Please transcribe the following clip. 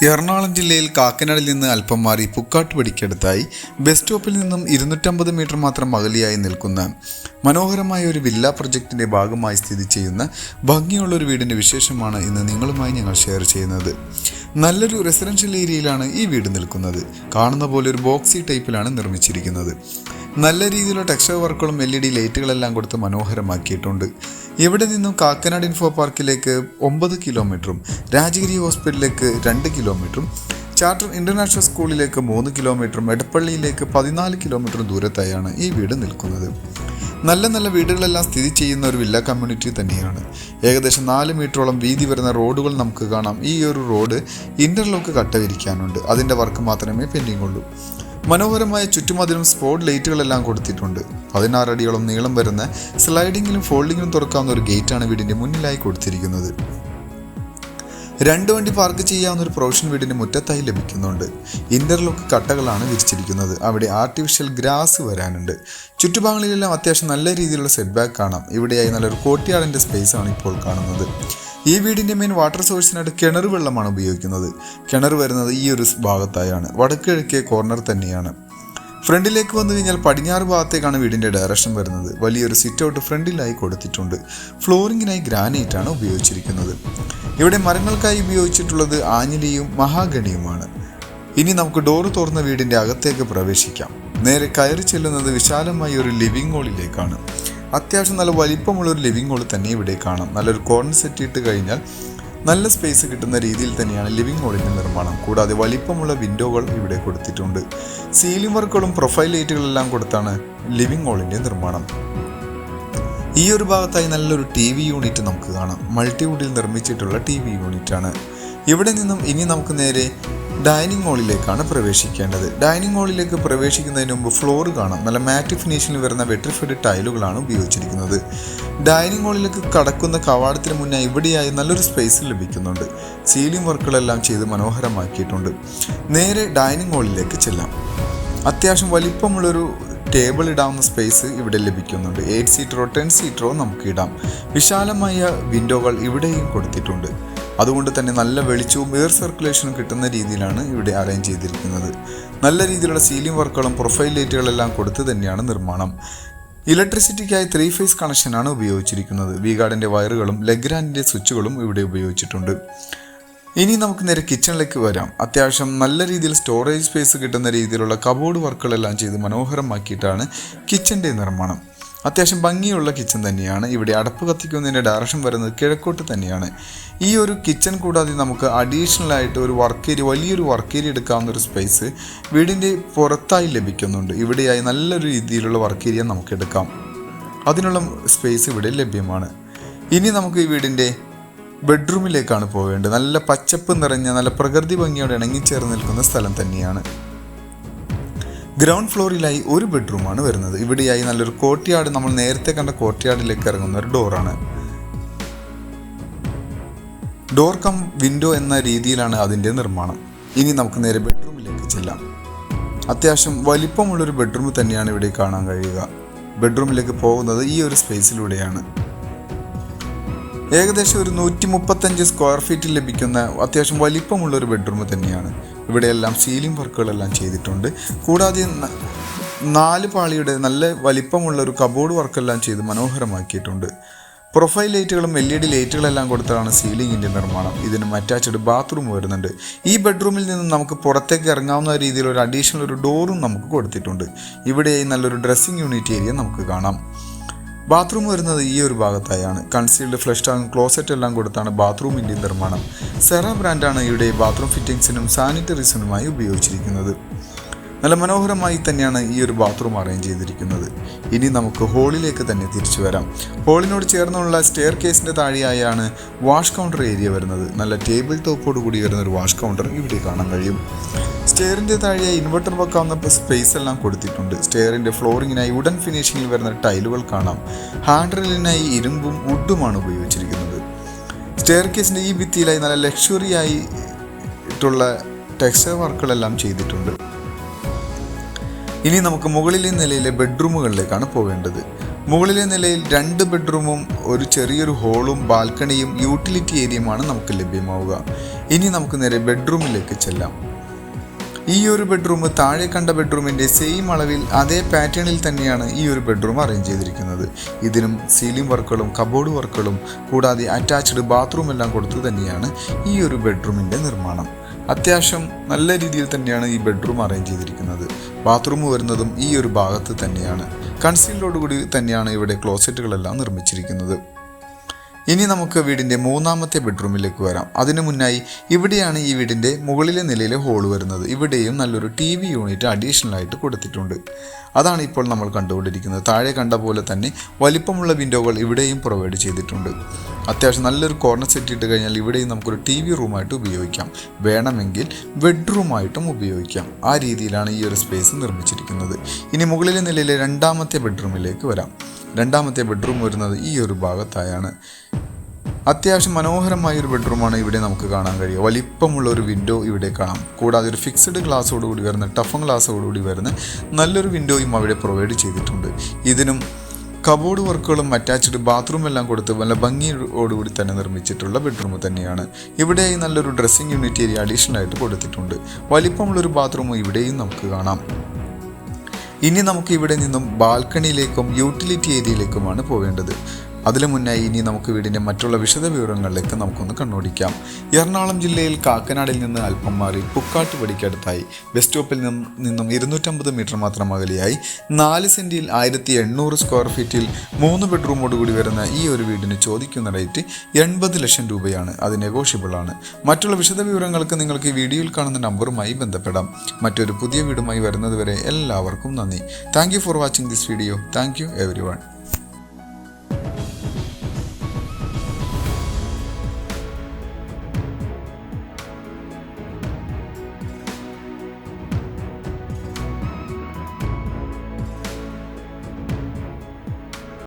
എറണാകുളം ജില്ലയിൽ കാക്കനാടിൽ നിന്ന് അല്പം മാറി പുക്കാട്ടുപടിക്കടുത്തായി ബസ് സ്റ്റോപ്പിൽ നിന്നും 250 മീറ്റർ മാത്രം അകലെയായി നിൽക്കുന്ന മനോഹരമായ ഒരു വില്ല പ്രൊജക്റ്റിൻ്റെ ഭാഗമായി സ്ഥിതി ചെയ്യുന്ന ഭംഗിയുള്ള ഒരു വീടിൻ്റെ വിശേഷമാണ് ഇന്ന് നിങ്ങളുമായി ഞങ്ങൾ ഷെയർ ചെയ്യുന്നത്. നല്ലൊരു റെസിഡൻഷ്യൽ ഏരിയയിലാണ് ഈ വീട് നിൽക്കുന്നത്. കാണുന്ന പോലെ ഒരു ബോക്സി ടൈപ്പിലാണ് നിർമ്മിച്ചിരിക്കുന്നത്. നല്ല രീതിയിലുള്ള ടെക്സ്ചർ വർക്കുകളും LED ലൈറ്റുകളെല്ലാം കൊടുത്ത് മനോഹരമാക്കിയിട്ടുണ്ട്. ഇവിടെ നിന്നും കാക്കനാട് ഇൻഫോ പാർക്കിലേക്ക് 9 കിലോമീറ്ററും രാജഗിരി ഹോസ്പിറ്റലിലേക്ക് 2 കിലോമീറ്ററും ചാർട്ടർ ഇൻ്റർനാഷണൽ സ്കൂളിലേക്ക് 3 കിലോമീറ്ററും എടപ്പള്ളിയിലേക്ക് 14 കിലോമീറ്ററും ദൂരത്തായാണ് ഈ വീട് നിൽക്കുന്നത്. നല്ല വീടുകളെല്ലാം സ്ഥിതി ചെയ്യുന്ന ഒരു വില്ല കമ്മ്യൂണിറ്റി തന്നെയാണ്. ഏകദേശം 4 മീറ്ററോളം വീതി വരുന്ന റോഡുകൾ നമുക്ക് കാണാം. ഈ ഒരു റോഡ് ഇൻ്റർലോക്ക് കട്ട വിരിക്കാനുണ്ട്. അതിൻ്റെ വർക്ക് മാത്രമേ പെൻഡിങ് ഉള്ളൂ. മനോഹരമായ ചുറ്റുമതിലും സ്പോട്ട് ലൈറ്റുകളെല്ലാം കൊടുത്തിട്ടുണ്ട്. 16 അടിയോളം നീളം വരുന്ന സ്ലൈഡിങ്ങിലും ഫോൾഡിങ്ങിലും തുറക്കാവുന്ന ഒരു ഗേറ്റാണ് വീടിൻ്റെ മുന്നിലായി കൊടുത്തിരിക്കുന്നത്. 2 വണ്ടി പാർക്ക് ചെയ്യാവുന്ന ഒരു പ്രൊവിഷൻ വീടിൻ്റെ മുറ്റത്തായി ലഭിക്കുന്നുണ്ട്. ഇന്റർലോക്ക് കട്ടകളാണ് വിരിച്ചിരിക്കുന്നത്. അവിടെ ആർട്ടിഫിഷ്യൽ ഗ്രാസ് വരാനുണ്ട്. ചുറ്റുഭാഗങ്ങളിലെല്ലാം അത്യാവശ്യം നല്ല രീതിയിലുള്ള സെറ്റ് ബാക്ക് കാണാം. ഇവിടെയായി നല്ലൊരു കോർട്ട്യാർഡിൻ്റെ സ്പേസ് ആണ് ഇപ്പോൾ കാണുന്നത്. ഈ വീടിൻ്റെ മെയിൻ വാട്ടർ സോഴ്സിനായിട്ട് കിണർ വെള്ളമാണ് ഉപയോഗിക്കുന്നത്. കിണർ വരുന്നത് ഈ ഒരു ഭാഗത്തായാണ്. വടക്ക് കിഴക്കേ കോർണർ തന്നെയാണ്. ഫ്രണ്ടിലേക്ക് വന്നു കഴിഞ്ഞാൽ പടിഞ്ഞാറ് ഭാഗത്തേക്കാണ് വീടിൻ്റെ ഡയറക്ഷൻ വരുന്നത്. വലിയൊരു സിറ്റ് ഔട്ട് ഫ്രണ്ടിലായി കൊടുത്തിട്ടുണ്ട്. ഫ്ലോറിങ്ങിനായി ഗ്രാനൈറ്റ് ആണ് ഉപയോഗിച്ചിരിക്കുന്നത്. ഇവിടെ മരങ്ങൾക്കായി ഉപയോഗിച്ചിട്ടുള്ളത് ആഞ്ഞിലിയും മഹാഗണിയുമാണ്. ഇനി നമുക്ക് ഡോറ് തുറന്ന വീടിൻ്റെ അകത്തേക്ക് പ്രവേശിക്കാം. നേരെ കയറി ചെല്ലുന്നത് വിശാലമായ ഒരു ലിവിംഗ് ഹാളിലേക്കാണ്. അത്യാവശ്യം നല്ല വലിപ്പമുള്ളൊരു ലിവിംഗ് ഹാൾ തന്നെ ഇവിടെ കാണാം. നല്ലൊരു കോർണർ സെറ്റ് ഇട്ട് കഴിഞ്ഞാൽ നല്ല സ്പേസ് കിട്ടുന്ന രീതിയിൽ തന്നെയാണ് ലിവിംഗ് ഹാളിൻ്റെ നിർമ്മാണം. കൂടാതെ വലിപ്പമുള്ള വിൻഡോകൾ ഇവിടെ കൊടുത്തിട്ടുണ്ട്. സീലിംഗ് വർക്കുകളും പ്രൊഫൈൽ ലൈറ്റുകളെല്ലാം കൊടുത്താണ് ലിവിംഗ് ഹാളിൻ്റെ നിർമ്മാണം. ഈ ഒരു ഭാഗത്തായി നല്ലൊരു TV യൂണിറ്റ് നമുക്ക് കാണാം. മൾട്ടിവുഡിൽ നിർമ്മിച്ചിട്ടുള്ള TV യൂണിറ്റാണ്. ഇവിടെ നിന്നും ഇനി നമുക്ക് നേരെ ഡൈനിങ് ഹാളിലേക്കാണ് പ്രവേശിക്കേണ്ടത്. ഡൈനിങ് ഹാളിലേക്ക് പ്രവേശിക്കുന്നതിന് മുമ്പ് ഫ്ലോർ കാണാം. നല്ല മാറ്റ് ഫിനിഷിൽ വരുന്ന വെട്രിഫൈഡ് ടൈലുകളാണ് ഉപയോഗിച്ചിരിക്കുന്നത്. ഡൈനിങ് ഹാളിലേക്ക് കടക്കുന്ന കവാടത്തിന് മുന്നേ ഇവിടെയായി നല്ലൊരു സ്പേസ് ലഭിക്കുന്നുണ്ട്. സീലിംഗ് വർക്കുകളെല്ലാം ചെയ്ത് മനോഹരമാക്കിയിട്ടുണ്ട്. നേരെ ഡൈനിങ് ഹാളിലേക്ക് ചെല്ലാം. അത്യാവശ്യം വലിപ്പമുള്ളൊരു ടേബിൾ ഇടാവുന്ന സ്പേസ് ഇവിടെ ലഭിക്കുന്നുണ്ട്. 8 സീറ്ററോ 10 സീറ്ററോ നമുക്ക് ഇടാം. വിശാലമായ വിൻഡോകൾ ഇവിടെയും കൊടുത്തിട്ടുണ്ട്. അതുകൊണ്ട് തന്നെ നല്ല വെളിച്ചവും എയർ സർക്കുലേഷനും കിട്ടുന്ന രീതിയിലാണ് ഇവിടെ അറേഞ്ച് ചെയ്തിരിക്കുന്നത്. നല്ല രീതിയിലുള്ള സീലിംഗ് വർക്കുകളും പ്രൊഫൈൽ ലൈറ്റുകളെല്ലാം കൊടുത്ത് തന്നെയാണ് നിർമ്മാണം. ഇലക്ട്രിസിറ്റിക്കായി 3 ഫേസ് കണക്ഷനാണ് ഉപയോഗിച്ചിരിക്കുന്നത്. വി-ഗാർഡിൻ്റെ വയറുകളും ലെഗ്രാൻഡിൻ്റെ സ്വിച്ചുകളും ഇവിടെ ഉപയോഗിച്ചിട്ടുണ്ട്. ഇനി നമുക്ക് നേരെ കിച്ചണിലേക്ക് വരാം. അത്യാവശ്യം നല്ല രീതിയിൽ സ്റ്റോറേജ് സ്പേസ് കിട്ടുന്ന രീതിയിലുള്ള കബോർഡ് വർക്കുകളെല്ലാം ചെയ്ത് മനോഹരമാക്കിയിട്ടാണ് കിച്ചൻ്റെ നിർമ്മാണം. അത്യാവശ്യം ഭംഗിയുള്ള കിച്ചൺ തന്നെയാണ്. ഇവിടെ അടപ്പ് കത്തിക്കുന്നതിൻ്റെ ഡയറക്ഷൻ വരുന്നത് കിഴക്കോട്ട് തന്നെയാണ്. ഈ ഒരു കിച്ചൺ കൂടാതെ നമുക്ക് അഡീഷണൽ ആയിട്ട് ഒരു വലിയൊരു വർക്ക് ഏരിയ എടുക്കാവുന്ന ഒരു സ്പേസ് വീടിൻ്റെ പുറത്തായി ലഭിക്കുന്നുണ്ട്. ഇവിടെയായി നല്ലൊരു രീതിയിലുള്ള വർക്ക് ഏരിയ നമുക്ക് എടുക്കാം. അതിനുള്ള സ്പേസ് ഇവിടെ ലഭ്യമാണ്. ഇനി നമുക്ക് ഈ വീടിൻ്റെ ബെഡ്റൂമിലേക്കാണ് പോവേണ്ടത്. നല്ല പച്ചപ്പ് നിറഞ്ഞ നല്ല പ്രകൃതി ഭംഗിയോടെ ഇണങ്ങിച്ചേർന്ന് നിൽക്കുന്ന സ്ഥലം തന്നെയാണ്. ഗ്രൗണ്ട് ഫ്ലോറിലായി ഒരു ബെഡ്റൂമാണ് വരുന്നത്. ഇവിടെയായി നല്ലൊരു കോർട്ട്യാർഡ്, നമ്മൾ നേരത്തെ കണ്ട കോർട്ട്യാർഡിലേക്ക് ഇറങ്ങുന്ന ഒരു ഡോറാണ്. ഡോർ കം വിൻഡോ എന്ന രീതിയിലാണ് അതിൻ്റെ നിർമ്മാണം. ഇനി നമുക്ക് നേരെ ബെഡ്റൂമിലേക്ക് ചെല്ലാം. അത്യാവശ്യം വലിപ്പമുള്ളൊരു ബെഡ്റൂം തന്നെയാണ് ഇവിടെ കാണാൻ കഴിയുക. ബെഡ്റൂമിലേക്ക് പോകുന്നത് ഈ ഒരു സ്പേസിലൂടെയാണ്. ഏകദേശം ഒരു 135 സ്ക്വയർ ഫീറ്റിൽ ലഭിക്കുന്ന അത്യാവശ്യം വലിപ്പമുള്ളൊരു ബെഡ്റൂം തന്നെയാണ്. ഇവിടെയെല്ലാം സീലിംഗ് വർക്കുകളെല്ലാം ചെയ്തിട്ടുണ്ട്. കൂടാതെ 4 പാളിയുടെ നല്ല വലിപ്പമുള്ളൊരു കബോർഡ് വർക്കെല്ലാം ചെയ്ത് മനോഹരമാക്കിയിട്ടുണ്ട്. പ്രൊഫൈൽ ലൈറ്റുകളും LED ലൈറ്റുകളെല്ലാം കൊടുത്താണ് സീലിംഗിൻ്റെ നിർമ്മാണം. ഇതിന് അറ്റാച്ച്ഡ് ബാത്റൂം വരുന്നുണ്ട്. ഈ ബെഡ്റൂമിൽ നിന്ന് നമുക്ക് പുറത്തേക്ക് ഇറങ്ങാവുന്ന രീതിയിൽ ഒരു അഡീഷണൽ ഒരു ഡോറും നമുക്ക് കൊടുത്തിട്ടുണ്ട്. ഇവിടെയായി നല്ലൊരു ഡ്രസ്സിംഗ് യൂണിറ്റ് ഏരിയ നമുക്ക് കാണാം. ബാത്റൂം വരുന്നത് ഈ ഒരു ഭാഗത്തായാണ്. കൺസീൽഡ് ഫ്ലഷ് ടാങ്ക് ക്ലോസറ്റ് എല്ലാം കൊടുത്താണ് ബാത്റൂമിൻ്റെ നിർമ്മാണം. സെറ ബ്രാൻഡാണ് ഇവിടെ ബാത്റൂം ഫിറ്റിംഗ്സിനും സാനിറ്ററീസിനുമായി ഉപയോഗിച്ചിരിക്കുന്നത്. നല്ല മനോഹരമായി തന്നെയാണ് ഈ ഒരു ബാത്റൂം അറേഞ്ച് ചെയ്തിരിക്കുന്നത്. ഇനി നമുക്ക് ഹോളിലേക്ക് തന്നെ തിരിച്ചു വരാം. ഹോളിനോട് ചേർന്നുള്ള സ്റ്റെയർ കേസിൻ്റെ താഴെയായാണ് വാഷ് കൗണ്ടർ ഏരിയ വരുന്നത്. നല്ല ടേബിൾ ടോപ്പോട് കൂടി വരുന്ന ഒരു വാഷ് കൗണ്ടർ ഇവിടെ കാണാൻ കഴിയും. സ്റ്റെയറിൻ്റെ താഴെയായി ഇൻവെർട്ടർ വെക്കാവുന്ന സ്പേസ് എല്ലാം കൊടുത്തിട്ടുണ്ട്. സ്റ്റെയറിൻ്റെ ഫ്ലോറിങ്ങിനായി വുഡൻ ഫിനിഷിങ്ങിൽ വരുന്ന ടൈലുകൾ കാണാം. ഹാൻഡ് റെയിലിനായി ഇരുമ്പും വുഡുമാണ് ഉപയോഗിച്ചിരിക്കുന്നത്. സ്റ്റെയർ കേസിൻ്റെ ഈ ഭിത്തിയിലായി നല്ല ലക്ഷറി ആയിട്ടുള്ള ടെക്സ്ചർ വർക്കുകളെല്ലാം ചെയ്തിട്ടുണ്ട്. ഇനി നമുക്ക് മുകളിലെ നിലയിലെ ബെഡ്റൂമുകളിലേക്കാണ് പോവേണ്ടത്. മുകളിലെ നിലയിൽ 2 ബെഡ്റൂമും ഒരു ചെറിയൊരു ഹോളും ബാൽക്കണിയും യൂട്ടിലിറ്റി ഏരിയയുമാണ് നമുക്ക് ലഭ്യമാവുക. ഇനി നമുക്ക് നേരെ ബെഡ്റൂമിലേക്ക് ചെല്ലാം. ഈ ഒരു ബെഡ്റൂം താഴെ കണ്ട ബെഡ്റൂമിൻ്റെ സെയിം അളവിൽ അതേ പാറ്റേണിൽ തന്നെയാണ് ഈ ഒരു ബെഡ്റൂം അറേഞ്ച് ചെയ്തിരിക്കുന്നത്. ഇതിനും സീലിംഗ് വർക്കുകളും കബോർഡ് വർക്കുകളും കൂടാതെ അറ്റാച്ച്ഡ് ബാത്റൂം എല്ലാം കൊടുത്തു തന്നെയാണ് ഈ ഒരു ബെഡ്റൂമിൻ്റെ നിർമ്മാണം. അത്യാവശ്യം നല്ല രീതിയിൽ തന്നെയാണ് ഈ ബെഡ്റൂം അറേഞ്ച് ചെയ്തിരിക്കുന്നത്. ബാത്റൂം വരുന്നതും ഈ ഒരു ഭാഗത്ത് തന്നെയാണ്. കൺസീൽഡോടുകൂടി തന്നെയാണ് ഇവിടെ ക്ലോസറ്റുകളെല്ലാം നിർമ്മിച്ചിരിക്കുന്നത്. ഇനി നമുക്ക് വീടിൻ്റെ 3ാമത്തെ ബെഡ്റൂമിലേക്ക് വരാം. അതിനു മുന്നായി ഇവിടെയാണ് ഈ വീടിൻ്റെ മുകളിലെ നിലയിലെ ഹോൾ വരുന്നത്. ഇവിടെയും നല്ലൊരു TV യൂണിറ്റ് അഡീഷണൽ ആയിട്ട് കൊടുത്തിട്ടുണ്ട്. അതാണ് ഇപ്പോൾ നമ്മൾ കണ്ടുകൊണ്ടിരിക്കുന്നത്. താഴെ കണ്ട പോലെ തന്നെ വലിപ്പമുള്ള വിൻഡോകൾ ഇവിടെയും പ്രൊവൈഡ് ചെയ്തിട്ടുണ്ട്. അത്യാവശ്യം നല്ലൊരു കോർണർ സെറ്റ് ഇട്ട് കഴിഞ്ഞാൽ ഇവിടെയും നമുക്കൊരു TV റൂമായിട്ട് ഉപയോഗിക്കാം. വേണമെങ്കിൽ ബെഡ്റൂമായിട്ടും ഉപയോഗിക്കാം. ആ രീതിയിലാണ് ഈ ഒരു സ്പേസ് നിർമ്മിച്ചിരിക്കുന്നത്. ഇനി മുകളിലെ നിലയിലെ 2ാമത്തെ ബെഡ്റൂമിലേക്ക് വരാം. 2ാമത്തെ ബെഡ്റൂം വരുന്നത് ഈ ഒരു ഭാഗത്തായാണ്. അത്യാവശ്യം മനോഹരമായൊരു ബെഡ്റൂമാണ് ഇവിടെ നമുക്ക് കാണാൻ കഴിയുക. വലിപ്പമുള്ള ഒരു വിൻഡോ ഇവിടെ കാണാം. കൂടാതെ ഒരു ഫിക്സ്ഡ് ഗ്ലാസ്സോടുകൂടി വരുന്ന ടഫൻ ഗ്ലാസ്സോടുകൂടി വരുന്ന നല്ലൊരു വിൻഡോയും അവിടെ പ്രൊവൈഡ് ചെയ്തിട്ടുണ്ട്. ഇതിനും കബോർഡ് വർക്കുകളും അറ്റാച്ച്ഡ് ബാത്റൂം എല്ലാം കൊടുത്ത് നല്ല ഭംഗിയോടുകൂടി തന്നെ നിർമ്മിച്ചിട്ടുള്ള ബെഡ്റൂം തന്നെയാണ്. ഇവിടെയും നല്ലൊരു ഡ്രസ്സിംഗ് യൂണിറ്റ് ഏരിയ അഡീഷണൽ ആയിട്ട് കൊടുത്തിട്ടുണ്ട്. വലിപ്പമുള്ളൊരു ബാത്റൂം ഇവിടെയും നമുക്ക് കാണാം. ഇനി നമുക്ക് ഇവിടെ നിന്നും ബാൽക്കണിയിലേക്കും യൂട്ടിലിറ്റി ഏരിയയിലേക്കുമാണ് പോവേണ്ടത്. അതിനു മുന്നായി ഇനി നമുക്ക് വീടിൻ്റെ മറ്റുള്ള വിശദവിവരങ്ങളിലേക്ക് നമുക്കൊന്ന് കണ്ണോടിക്കാം. എറണാകുളം ജില്ലയിൽ കാക്കനാടിൽ നിന്ന് അല്പം മാറി പുക്കാട്ടുപടിക്കടുത്തായി ബസ് സ്റ്റോപ്പിൽ നിന്നും 250 മീറ്റർ മാത്രം അകലെയായി 4 സെൻറ്റിൽ 1800 സ്ക്വയർ ഫീറ്റിൽ 3 ബെഡ്റൂമോടുകൂടി വരുന്ന ഈ ഒരു വീടിന് ചോദിക്കുന്ന റേറ്റ് 80 ലക്ഷം രൂപയാണ്. അത് നെഗോഷ്യബിൾ ആണ്. മറ്റുള്ള വിശദവിവരങ്ങൾക്ക് നിങ്ങൾക്ക് ഈ വീഡിയോയിൽ കാണുന്ന നമ്പറുമായി ബന്ധപ്പെടാം. മറ്റൊരു പുതിയ വീടുമായി വരുന്നതുവരെ എല്ലാവർക്കും നന്ദി. Thank you for watching this video. Thank you everyone.